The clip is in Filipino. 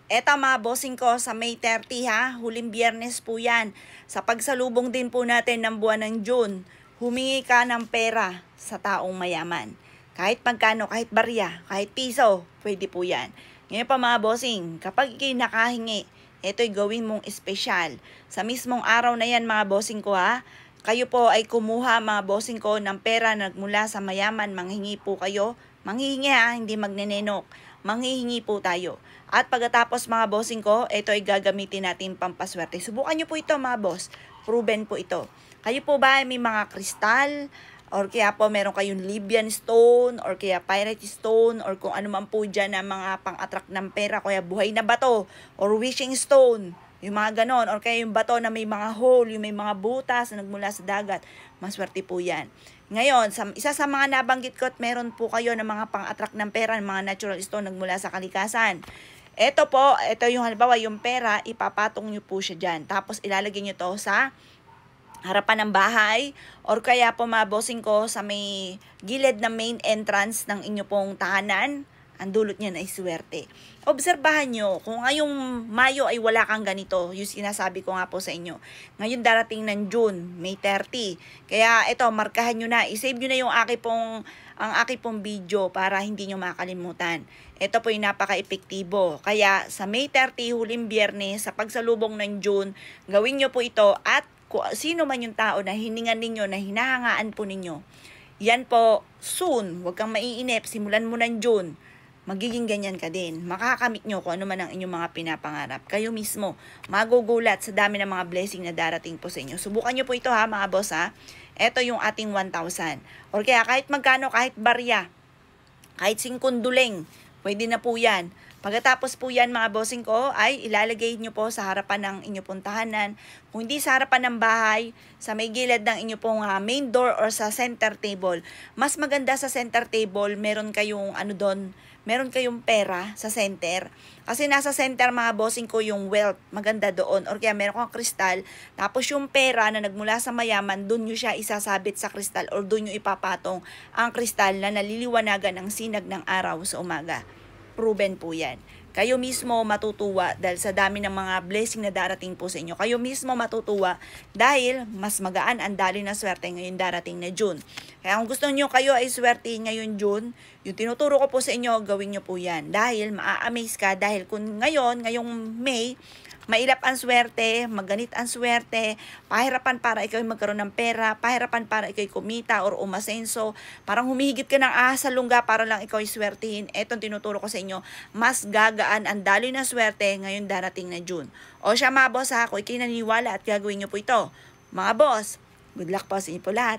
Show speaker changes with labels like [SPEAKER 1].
[SPEAKER 1] Eto mga bossing ko, sa May 30 ha, huling biyernes po yan. Sa pagsalubong din po natin ng buwan ng June, humingi ka ng pera sa taong mayaman. Kahit magkano, kahit barya, kahit piso, pwede po yan. Ngayon pa mga bossing, kapag ikay nakahingi, ito'y gawin mong espesyal. Sa mismong araw na yan mga bossing ko ha, kayo po ay kumuha mga bossing ko ng pera nagmula sa mayaman, manghingi po kayo. Manghihingi ha, hindi magnenenok. Manghihingi po tayo. At pagkatapos mga bossing ko, ito ay gagamitin natin pampaswerte. Subukan nyo po ito mga boss. Proven po ito. Kayo po ba may mga kristal? Or kaya po meron kayong Libyan stone? Or kaya pirate stone? Or kung ano man po dyan na mga pang-attract ng pera? Kaya buhay na bato? Or wishing stone? Yung mga ganon. Or kaya yung bato na may mga hole, yung may mga butas na nagmula sa dagat. Maswerte po yan. Ngayon, isa sa mga nabanggit ko at meron po kayo ng mga pang-attract ng pera, ng mga natural stone nagmula sa kalikasan. Ito po, ito yung halimbawa yung pera, ipapatong nyo po siya dyan. Tapos ilalagay nyo to sa harapan ng bahay or kaya po mga bossing ko sa may gilid na main entrance ng inyo pong tahanan. Ang dulot niyan ay swerte. Obserbahan nyo, kung ngayong Mayo ay wala kang ganito, yung sinasabi ko nga po sa inyo. Ngayon darating ng June, May 30. Kaya ito, markahan nyo na. I-save nyo na yung ang aking pong video para hindi nyo makalimutan. Ito po yung napaka-epektibo. Kaya sa May 30, huling biyernes, sa pagsalubong ng June, gawin nyo po ito at sino man yung tao na hiningan ninyo, na hinahangaan po ninyo. Yan po, soon, huwag kang maiinip, simulan mo ng June. Magiging ganyan ka din. Makakamit nyo kung ano man ang inyong mga pinapangarap. Kayo mismo, magugulat sa dami ng mga blessing na darating po sa inyo. Subukan nyo po ito ha mga boss ha. Ito yung ating 1,000. Or kaya kahit magkano, kahit barya, kahit singkunduleng, pwede na po yan. Pagkatapos po yan mga bossing ko ay ilalagay nyo po sa harapan ng inyo pong tahanan. Kung hindi sa harapan ng bahay, sa may gilid ng inyo pong main door or sa center table. Mas maganda sa center table, meron kayong meron kayong pera sa center. Kasi nasa center mga bossing ko yung wealth, maganda doon. Or kaya meron kang kristal, tapos yung pera na nagmula sa mayaman, doon nyo siya isasabit sa kristal or doon nyo ipapatong ang kristal na naliliwanagan ng sinag ng araw sa umaga. Proven po yan. Kayo mismo matutuwa dahil sa dami ng mga blessing na darating po sa inyo. Kayo mismo matutuwa dahil mas magaan ang daloy na swerte ngayon darating na June. Kaya kung gusto nyo kayo ay swerte ngayon June, yung tinuturo ko po sa inyo, gawin nyo po yan. Dahil maa-amaze ka dahil kung ngayong May, mailap ang swerte, magganit ang swerte, pahirapan para ikaw magkaroon ng pera, pahirapan para ikaw kumita or umasenso, parang humihigit ka ng ahas sa lungga para lang ikaw swertihin. Etong tinuturo ko sa inyo, mas gagaan ang daloy na swerte ngayon darating na June. O siya mga boss ha, kung ikay naniniwala at gagawin nyo po ito. Mga boss, good luck po sa inyo po lahat.